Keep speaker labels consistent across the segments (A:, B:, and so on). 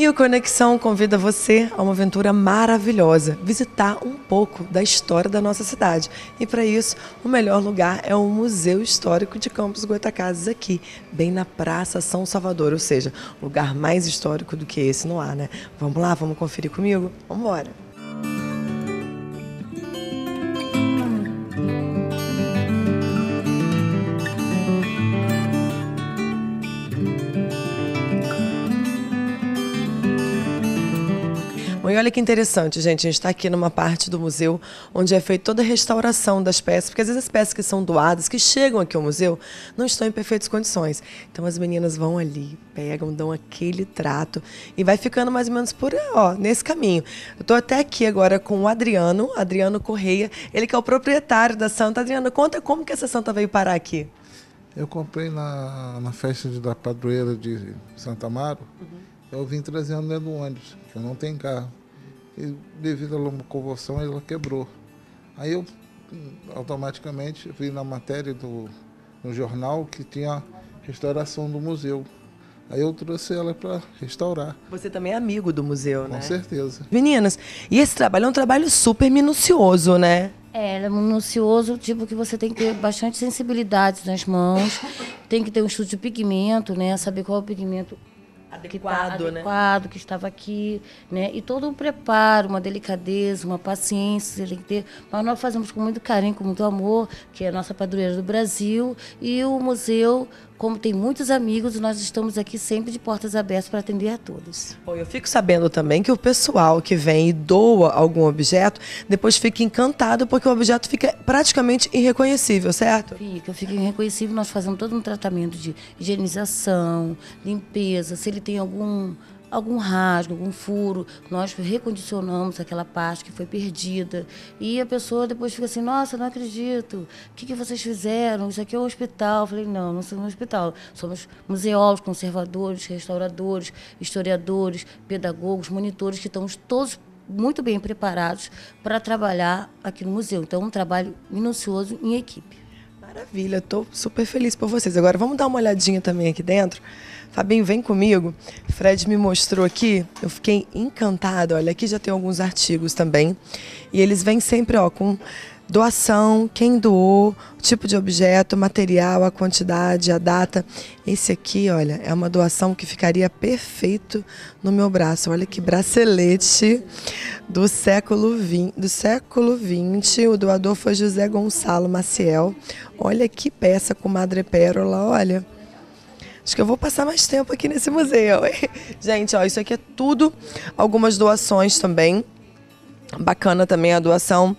A: E o Conexão convida você a uma aventura maravilhosa, visitar um pouco da história da nossa cidade. E para isso, o melhor lugar é o Museu Histórico de Campos Goytacazes, aqui, bem na Praça São Salvador, ou seja, lugar mais histórico do que esse não há, né? Vamos lá, vamos conferir comigo? Vamos embora! E olha que interessante, gente, a gente está aqui numa parte do museu onde é feita toda a restauração das peças, porque às vezes as peças que são doadas, que chegam aqui ao museu, não estão em perfeitas condições. Então as meninas vão ali, pegam, dão aquele trato e vai ficando mais ou menos por, nesse caminho. Eu estou até aqui agora com o Adriano Correia, ele que é o proprietário da Santa. Adriano, conta como que essa Santa veio parar aqui.
B: Eu comprei na festa da padroeira de Santa Amaro, eu vim trazendo dentro do ônibus, que eu não tenho carro. E devido à locomoção ela quebrou. Aí eu automaticamente vi na matéria no jornal que tinha restauração do museu. Aí eu trouxe ela para restaurar.
A: Você também é amigo do museu, né?
B: Com certeza.
A: Meninas, e esse trabalho é um trabalho super minucioso, né?
C: Ele é minucioso, tipo que você tem que ter bastante sensibilidade nas mãos, tem que ter um estudo de pigmento, né? Saber qual é o pigmento adequado que estava aqui, né? E todo um preparo, uma delicadeza, uma paciência, você tem que ter. Mas nós fazemos com muito carinho, com muito amor, que é a nossa padroeira do Brasil. E o museu, como tem muitos amigos, nós estamos aqui sempre de portas abertas para atender a todos.
A: Bom, eu fico sabendo também que o pessoal que vem e doa algum objeto, depois fica encantado porque o objeto fica praticamente irreconhecível, certo?
C: Fica irreconhecível. Nós fazemos todo um tratamento de higienização, limpeza. Se ele tem algum rasgo, algum furo, nós recondicionamos aquela parte que foi perdida. E a pessoa depois fica assim, nossa, não acredito, o que vocês fizeram? Isso aqui é um hospital. Eu falei, não somos um hospital. Somos museólogos, conservadores, restauradores, historiadores, pedagogos, monitores, que estamos todos muito bem preparados para trabalhar aqui no museu. Então, é um trabalho minucioso em equipe.
A: Maravilha, estou super feliz por vocês. Agora, vamos dar uma olhadinha também aqui dentro. Fabinho, vem comigo. Fred me mostrou aqui, eu fiquei encantada. Olha, aqui já tem alguns artigos também. E eles vêm sempre com doação, quem doou, o tipo de objeto, material, a quantidade, a data. Esse aqui, olha, é uma doação que ficaria perfeito no meu braço. Olha que bracelete do século XX. O doador foi José Gonçalo Maciel. Olha que peça com madrepérola, olha. Acho que eu vou passar mais tempo aqui nesse museu. Gente, isso aqui é tudo, algumas doações também. Bacana também a doação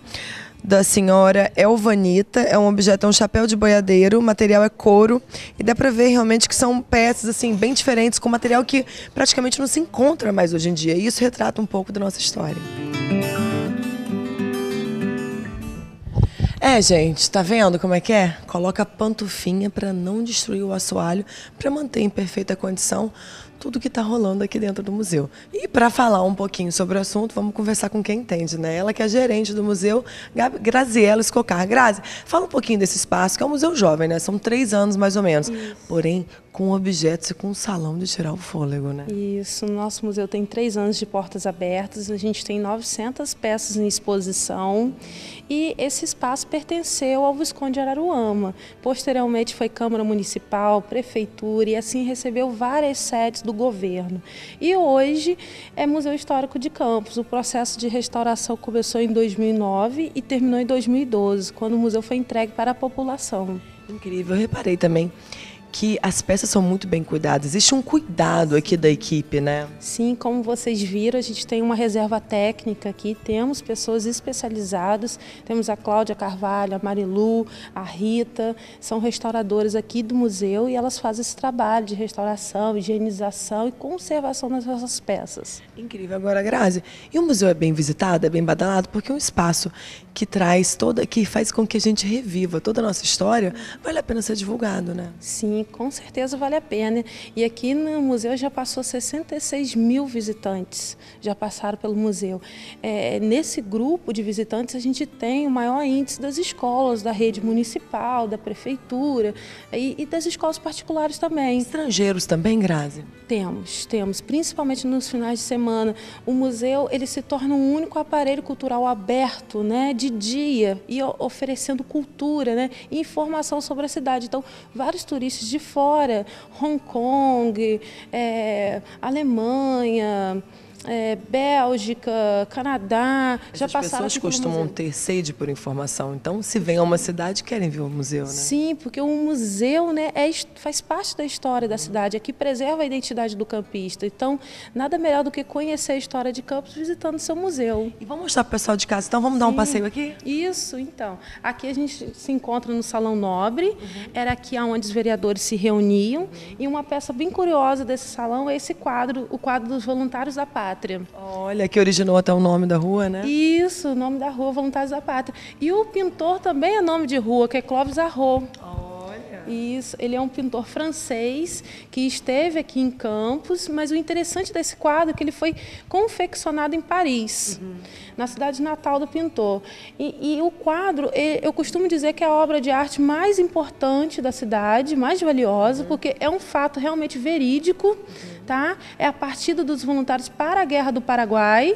A: da senhora Elvanita. É um objeto, é um chapéu de boiadeiro, o material é couro. E dá para ver realmente que são peças assim, bem diferentes, com material que praticamente não se encontra mais hoje em dia. E isso retrata um pouco da nossa história. Gente, tá vendo como é que é? Coloca a pantufinha para não destruir o assoalho, para manter em perfeita condição tudo que está rolando aqui dentro do museu. E para falar um pouquinho sobre o assunto, vamos conversar com quem entende, né? Ela que é gerente do museu, Graziela Escocar. Grazi, fala um pouquinho desse espaço, que é um museu jovem, né? São 3 anos mais ou menos. Isso. Porém, com objetos e com um salão de tirar o fôlego, né?
D: Isso, o nosso museu tem 3 anos de portas abertas, a gente tem 900 peças em exposição e esse espaço pertenceu ao Visconde de Araruama. Posteriormente foi Câmara Municipal, Prefeitura e assim recebeu várias sedes do governo. E hoje é Museu Histórico de Campos. O processo de restauração começou em 2009 e terminou em 2012, quando o museu foi entregue para a população.
A: Incrível, eu reparei também que as peças são muito bem cuidadas. Existe um cuidado aqui da equipe, né?
D: Sim, como vocês viram, a gente tem uma reserva técnica aqui, temos pessoas especializadas, temos a Cláudia Carvalho, a Marilu, a Rita, são restauradoras aqui do museu e elas fazem esse trabalho de restauração, higienização e conservação das nossas peças.
A: Incrível. Agora, Grazi, e o museu é bem visitado, é bem badalado, porque é um espaço que que faz com que a gente reviva toda a nossa história, vale a pena ser divulgado, né?
D: Sim, sim, com certeza vale a pena. E aqui no museu já passou 66 mil visitantes, já passaram pelo museu. Nesse grupo de visitantes a gente tem o maior índice das escolas, da rede municipal, da prefeitura e das escolas particulares também.
A: Estrangeiros também, Grazi?
D: Temos, principalmente nos finais de semana. O museu ele se torna um único aparelho cultural aberto, né, de dia e oferecendo cultura, né, e informação sobre a cidade. Então, vários turistas de fora, Hong Kong, Alemanha, Bélgica, Canadá, já passaram
A: As pessoas
D: aqui pelo
A: costumam
D: museu.
A: ter sede por informação, então se vem a uma cidade querem ver o museu, né?
D: Sim, porque o museu, né, faz parte da história da cidade, aqui preserva a identidade do campista. Então, nada melhor do que conhecer a história de Campos visitando seu museu.
A: E vamos mostrar para o pessoal de casa, então vamos dar um passeio aqui?
D: Isso, então. Aqui a gente se encontra no Salão Nobre, era aqui onde os vereadores se reuniam, e uma peça bem curiosa desse salão é esse quadro, o quadro dos Voluntários da Pátria.
A: Olha, que originou até o nome da rua, né?
D: Isso, o nome da rua, Voluntários da Pátria. E o pintor também é nome de rua, que é Clovis Arnaud. Isso, ele é um pintor francês que esteve aqui em Campos, mas o interessante desse quadro é que ele foi confeccionado em Paris, na cidade natal do pintor. E o quadro, eu costumo dizer que é a obra de arte mais importante da cidade, mais valiosa, porque é um fato realmente verídico, tá? É a partida dos voluntários para a Guerra do Paraguai,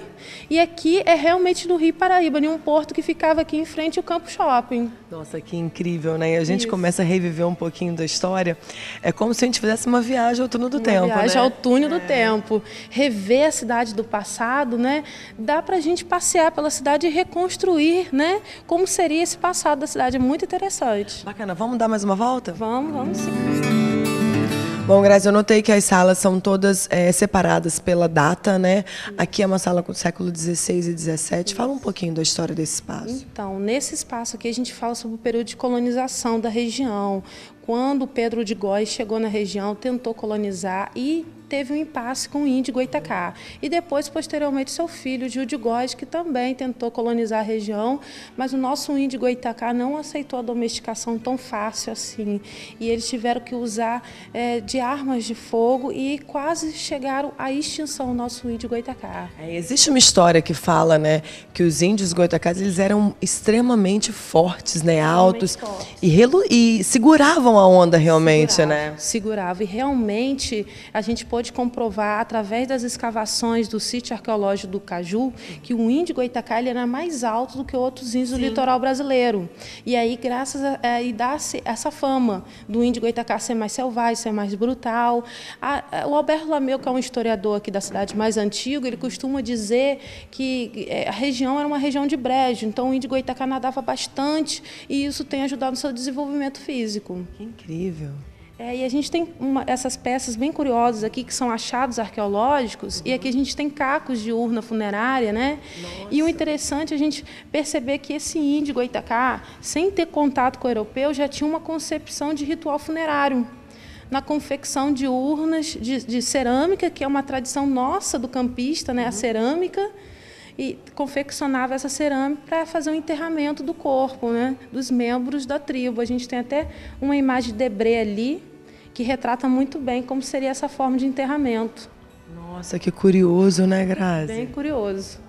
D: e aqui é realmente no Rio Paraíba, em um porto que ficava aqui em frente ao Campo Shopping.
A: Nossa, que incrível, né? E a gente
D: Isso.
A: começa a reviver um pouquinho da história. É como se a gente fizesse uma viagem ao túnel do tempo,
D: Viagem
A: né?
D: ao túnel do tempo. Rever a cidade do passado, né? Dá pra gente passear pela cidade e reconstruir, né? Como seria esse passado da cidade. É muito interessante.
A: Bacana, vamos dar mais uma volta?
D: Vamos sim.
A: Bom, Grazi, eu notei que as salas são todas separadas pela data, né? Aqui é uma sala do século XVI e XVII. Fala um pouquinho da história desse espaço.
D: Então, nesse espaço aqui a gente fala sobre o período de colonização da região. Quando Pedro de Góis chegou na região, tentou colonizar e teve um impasse com o índio Goitacá. E depois, posteriormente, seu filho, Gil de Góis, que também tentou colonizar a região, mas o nosso índio Goitacá não aceitou a domesticação tão fácil assim. E eles tiveram que usar de armas de fogo e quase chegaram à extinção, o nosso índio Goitacá.
A: Existe uma história que fala, né, que os índios goitacás eles eram extremamente fortes, né, altos,
D: fortes.
A: E seguravam a onda realmente, né?
D: Segurava. E realmente a gente pôde comprovar, através das escavações do sítio arqueológico do Caju, que o índio Goitacá ele era mais alto do que outros índios do litoral brasileiro. E aí, graças a e dá-se essa fama do índio Goitacá ser mais selvagem, ser mais brutal. O Alberto Lameu, que é um historiador aqui da cidade mais antigo, ele costuma dizer que a região era uma região de brejo, então o índio Goitacá nadava bastante e isso tem ajudado no seu desenvolvimento físico.
A: Que incrível.
D: E a gente tem essas peças bem curiosas aqui, que são achados arqueológicos, e aqui a gente tem cacos de urna funerária, né? Nossa. E o interessante é a gente perceber que esse índio Goitacá, sem ter contato com o europeu, já tinha uma concepção de ritual funerário, na confecção de urnas de cerâmica, que é uma tradição nossa do campista, né? A cerâmica, e confeccionava essa cerâmica para fazer o enterramento do corpo, né, dos membros da tribo. A gente tem até uma imagem de Debré ali, que retrata muito bem como seria essa forma de enterramento.
A: Nossa, que curioso, né, Grazi?
D: Bem curioso.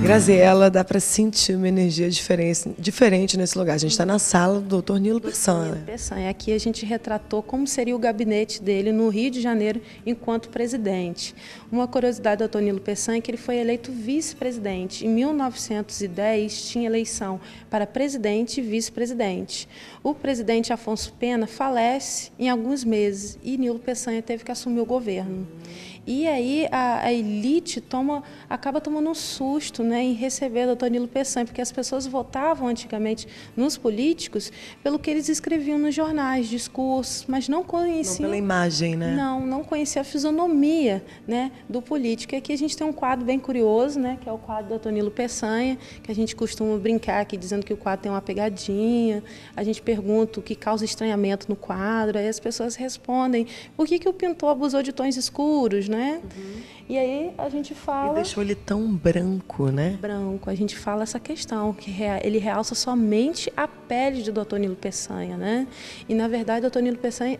A: Graziela, dá para sentir uma energia diferente nesse lugar. A gente está na sala do Dr. Nilo Peçanha.
D: Aqui a gente retratou como seria o gabinete dele no Rio de Janeiro enquanto presidente. Uma curiosidade do Dr. Nilo Peçanha é que ele foi eleito vice-presidente. Em 1910 tinha eleição para presidente e vice-presidente. O presidente Afonso Pena falece em alguns meses e Nilo Peçanha teve que assumir o governo. E aí a elite acaba tomando um susto, né, em receber o Dr. Nilo Peçanha, porque as pessoas votavam antigamente nos políticos pelo que eles escreviam nos jornais, discursos, mas não conheciam...
A: Não pela imagem, né?
D: Não conhecia a fisionomia, né, do político. E aqui a gente tem um quadro bem curioso, né, que é o quadro do Dr. Nilo Peçanha, que a gente costuma brincar aqui dizendo que o quadro tem uma pegadinha. A gente pergunta o que causa estranhamento no quadro, aí as pessoas respondem por que o pintor abusou de tons escuros, né? E aí a gente fala...
A: E deixou ele tão branco, né?
D: Branco. A gente fala essa questão, que ele realça somente a pele de Dr. Nilo Peçanha, né? E, na verdade, Dr. Nilo Peçanha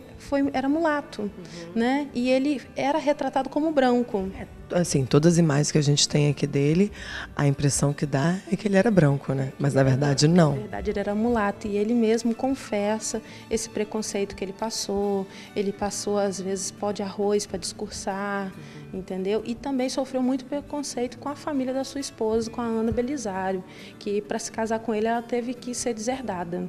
D: era mulato, né? E ele era retratado como branco.
A: Assim, todas as imagens que a gente tem aqui dele, a impressão que dá é que ele era branco, né? Mas, na verdade, não.
D: Na verdade, ele era mulato. E ele mesmo confessa esse preconceito que ele passou. Ele passou, às vezes, pó de arroz para discursar, entendeu? E também sofreu muito preconceito com a família da sua esposa, com a Ana Belisário, que, para se casar com ele, ela teve que ser deserdada.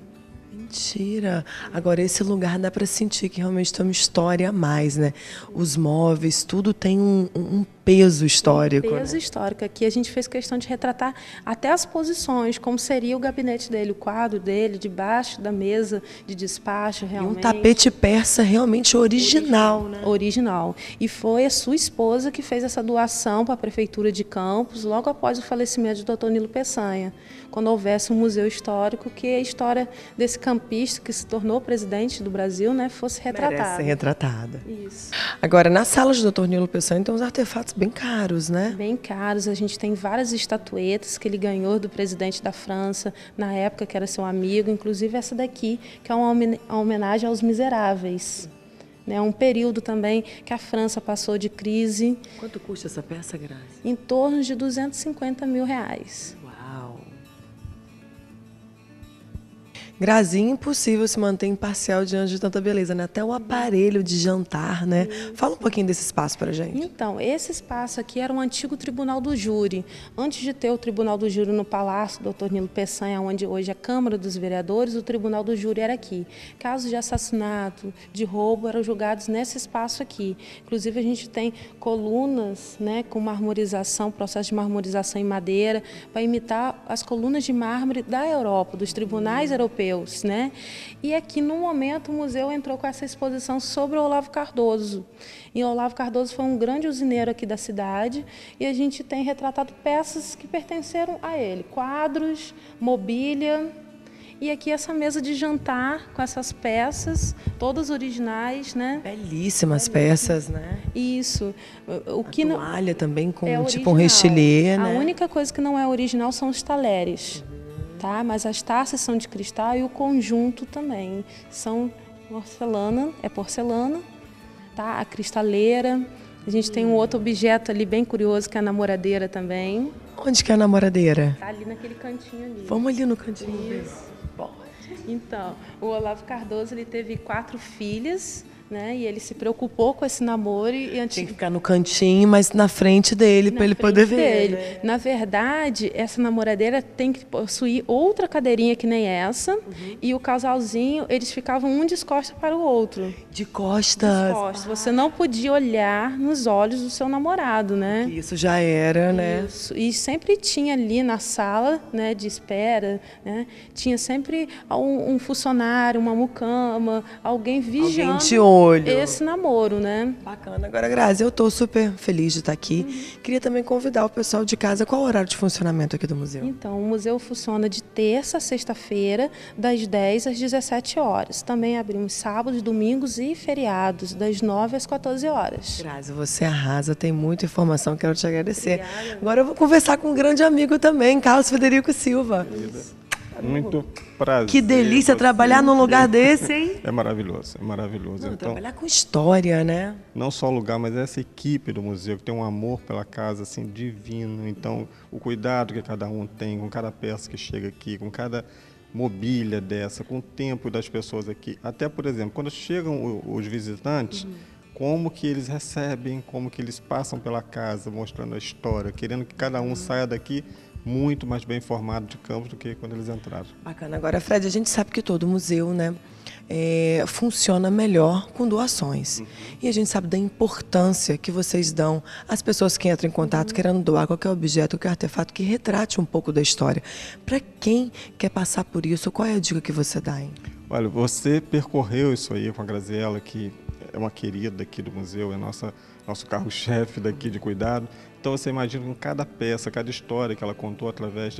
A: Mentira! Agora, esse lugar dá para sentir que realmente tem uma história a mais, né? Os móveis, tudo tem um peso histórico.
D: Peso histórico. Aqui a gente fez questão de retratar até as posições, como seria o gabinete dele, o quadro dele, debaixo da mesa de despacho, realmente.
A: E um tapete persa realmente original, né?
D: Original. E foi a sua esposa que fez essa doação para a Prefeitura de Campos, logo após o falecimento do Dr. Nilo Peçanha, quando houvesse um museu histórico, que a história desse campista que se tornou presidente do Brasil, né, fosse retratada.
A: Merece ser retratada.
D: Isso.
A: Agora, na sala de Dr. Nilo Peçanha tem uns artefatos bem caros, né?
D: Bem caros. A gente tem várias estatuetas que ele ganhou do presidente da França, na época que era seu amigo, inclusive essa daqui, que é uma homenagem aos miseráveis. É um período também que a França passou de crise.
A: Quanto custa essa peça, Grazi?
D: Em torno de R$250 mil.
A: Uau! Grazi, impossível se manter imparcial diante de tanta beleza, né? Até o aparelho de jantar, né? Fala um pouquinho desse espaço pra gente.
D: Então, esse espaço aqui era um antigo tribunal do júri. Antes de ter o tribunal do júri no Palácio Dr. Nilo Peçanha, onde hoje é a Câmara dos Vereadores, o tribunal do júri era aqui. Casos de assassinato, de roubo, eram julgados nesse espaço aqui. Inclusive, a gente tem colunas, né, com marmorização, processo de marmorização em madeira, para imitar as colunas de mármore da Europa, dos tribunais europeus. Né? E aqui, no momento, o museu entrou com essa exposição sobre o Olavo Cardoso. E o Olavo Cardoso foi um grande usineiro aqui da cidade e a gente tem retratado peças que pertenceram a ele, quadros, mobília. E aqui essa mesa de jantar com essas peças, todas originais, né?
A: Belíssimas peças, né?
D: Isso.
A: O que toalha também com
D: é
A: tipo um rechelier, né?
D: A única coisa que não é original são os talheres. Tá? Mas as taças são de cristal e o conjunto também são porcelana, tá? A cristaleira. A gente tem um outro objeto ali bem curioso que é a namoradeira também.
A: Onde que é a namoradeira?
D: Tá ali naquele cantinho ali.
A: Vamos ali no cantinho.
D: Isso. Então, o Olavo Cardoso ele teve 4 filhas. Né? E ele se preocupou com esse namoro e
A: tinha que ficar no cantinho, mas na frente dele, para ele poder ver. Né?
D: Na verdade, essa namoradeira tem que possuir outra cadeirinha que nem essa, e o casalzinho, eles ficavam um de costas para o outro.
A: De costas?
D: De costas. Você não podia olhar nos olhos do seu namorado, né?
A: Isso já era, né?
D: Isso. E sempre tinha ali na sala, né, de espera, né, tinha sempre um funcionário, uma mucama, alguém vigiando.
A: Alguém de olho.
D: Esse namoro, né?
A: Bacana. Agora, Grazi, eu estou super feliz de estar aqui. Queria também convidar o pessoal de casa. Qual é o horário de funcionamento aqui do museu?
D: Então, o museu funciona de terça a sexta-feira, das 10 às 17 horas. Também abrimos sábados, domingos e feriados, das 9 às 14 horas.
A: Grazi, você arrasa, tem muita informação, quero te agradecer. Obrigada. Agora eu vou conversar com um grande amigo também, Carlos Frederico Silva.
E: Muito prazer.
A: Que delícia trabalhar num lugar desse, hein?
E: É maravilhoso, é maravilhoso.
A: Não, então, trabalhar com história, né?
E: Não só o lugar, mas essa equipe do museu que tem um amor pela casa assim divino. Então, o cuidado que cada um tem com cada peça que chega aqui, com cada mobília dessa, com o tempo das pessoas aqui. Até, por exemplo, quando chegam os visitantes, como que eles recebem, como que eles passam pela casa, mostrando a história, querendo que cada um saia daqui muito mais bem informado de Campos do que quando eles entraram.
A: Bacana. Agora, Fred, a gente sabe que todo museu, né, funciona melhor com doações. E a gente sabe da importância que vocês dão às pessoas que entram em contato querendo doar qualquer objeto, qualquer artefato que retrate um pouco da história. Para quem quer passar por isso, qual é a dica que você dá, hein?
E: Olha, você percorreu isso aí com a Graziella, que é uma querida aqui do museu, é nosso carro-chefe daqui de cuidado. Então você imagina com cada peça, cada história que ela contou através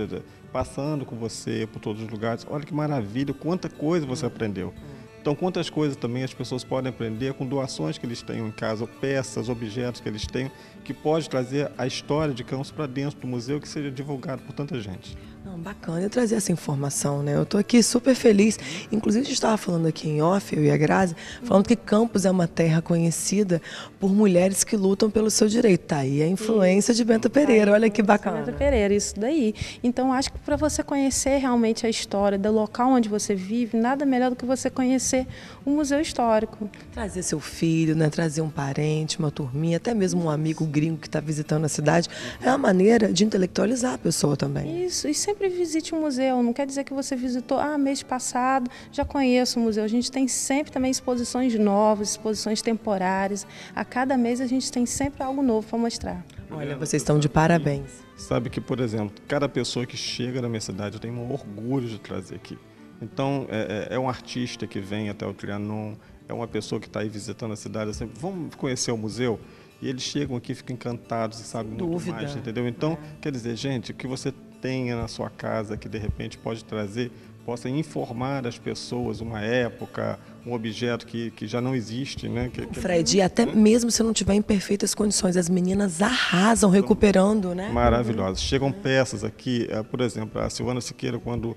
E: passando com você por todos os lugares. Olha que maravilha, quanta coisa você aprendeu. Então, quantas coisas também as pessoas podem aprender com doações que eles tenham em casa, peças, objetos que eles tenham, que pode trazer a história de Campos para dentro do museu, que seja divulgado por tanta gente.
A: Não, bacana eu trazer essa informação, né? Eu estou aqui super feliz. Inclusive, a gente estava falando aqui em off, eu e a Grazi, falando que Campos é uma terra conhecida por mulheres que lutam pelo seu direito. Tá aí a influência de Bento Pereira, olha que bacana.
D: Bento Pereira, isso daí. Então, acho que para você conhecer realmente a história do local onde você vive, nada melhor do que você conhecer o Museu Histórico.
A: Trazer seu filho, né? Trazer um parente, uma turminha, até mesmo um amigo gringo que está visitando a cidade, é uma maneira de intelectualizar a pessoa também.
D: Isso, e sempre visite o museu, não quer dizer que você visitou, mês passado, já conheço o museu. A gente tem sempre também exposições novas, exposições temporárias. A cada mês a gente tem sempre algo novo para mostrar.
A: Olha, vocês estão de parabéns.
E: Sabe que, por exemplo, cada pessoa que chega na minha cidade, eu tenho um orgulho de trazer aqui. Então, é um artista que vem até o Trianon, é uma pessoa que está aí visitando a cidade, assim, vamos conhecer o museu? E eles chegam aqui, ficam encantados e sabem muito mais, entendeu? Então, quer dizer, gente, o que você tenha na sua casa que de repente pode trazer, possa informar as pessoas uma época, um objeto que já não existe, né?
A: Fred, e até mesmo se não tiver em perfeitas condições, as meninas arrasam recuperando, né?
E: Maravilhosas. Chegam peças aqui, por exemplo, a Silvana Siqueira, quando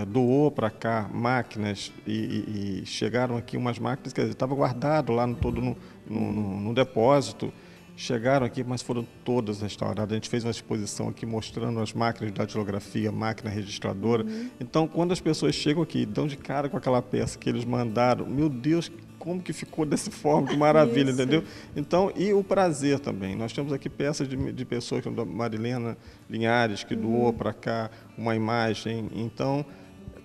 E: doou para cá máquinas e chegaram aqui umas máquinas, quer dizer, estava guardado lá no depósito, chegaram aqui, mas foram todas restauradas. A gente fez uma exposição aqui mostrando as máquinas de datilografia, máquina registradora. Então, quando as pessoas chegam aqui e dão de cara com aquela peça que eles mandaram, meu Deus, como que ficou dessa forma, que maravilha, entendeu? Então, e o prazer também. Nós temos aqui peças de pessoas, como a Marilena Linhares, que doou para cá uma imagem. Então,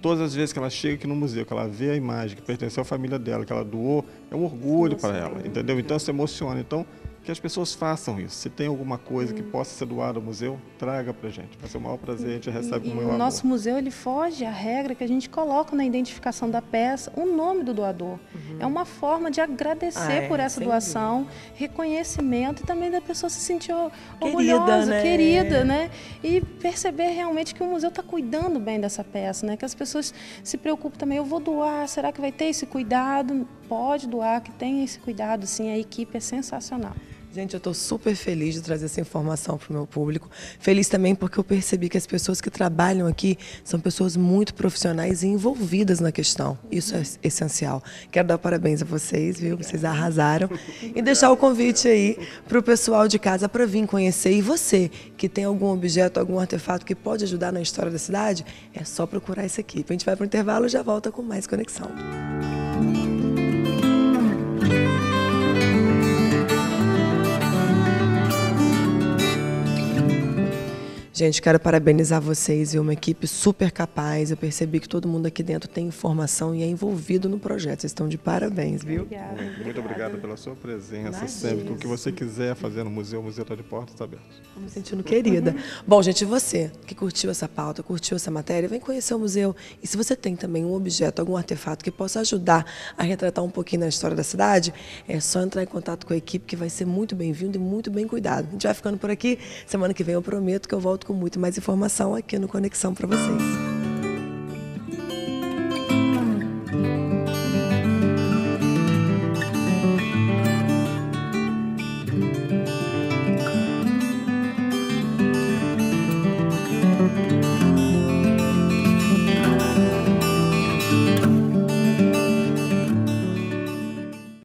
E: todas as vezes que ela chega aqui no museu, que ela vê a imagem que pertenceu à família dela, que ela doou, é um orgulho para ela, entendeu? Então, se emociona. Então, que as pessoas façam isso. Se tem alguma coisa que possa ser doada ao museu, traga para a gente. Vai ser o maior prazer, a gente recebe com o meu amor.
D: O nosso museu, ele foge à regra que a gente coloca na identificação da peça o nome do doador. É uma forma de agradecer por essa doação, dúvida. Reconhecimento e também da pessoa se sentir orgulhosa, querida, né? E perceber realmente que o museu está cuidando bem dessa peça, né? Que as pessoas se preocupam também, eu vou doar, será que vai ter esse cuidado? Pode doar, que tem esse cuidado, sim, a equipe é sensacional.
A: Gente, eu estou super feliz de trazer essa informação para o meu público. Feliz também porque eu percebi que as pessoas que trabalham aqui são pessoas muito profissionais e envolvidas na questão. Isso é essencial. Quero dar parabéns a vocês, viu? Vocês arrasaram. E deixar o convite aí para o pessoal de casa para vir conhecer. E você, que tem algum objeto, algum artefato que pode ajudar na história da cidade, é só procurar essa equipe. A gente vai para o intervalo e já volta com mais Conexão. Gente, quero parabenizar vocês, viu? Uma equipe super capaz. Eu percebi que todo mundo aqui dentro tem informação e é envolvido no projeto. Vocês estão de parabéns, viu?
D: Obrigada.
E: Muito obrigado pela sua presença sempre. O que você quiser fazer no museu, o museu está de portas abertas.
A: Estou me sentindo querida. Bom, gente, você que curtiu essa pauta, curtiu essa matéria, vem conhecer o museu. E se você tem também um objeto, algum artefato que possa ajudar a retratar um pouquinho da história da cidade, é só entrar em contato com a equipe que vai ser muito bem-vindo e muito bem cuidado. A gente vai ficando por aqui. Semana que vem eu prometo que eu volto com muito mais informação aqui no Conexão para vocês.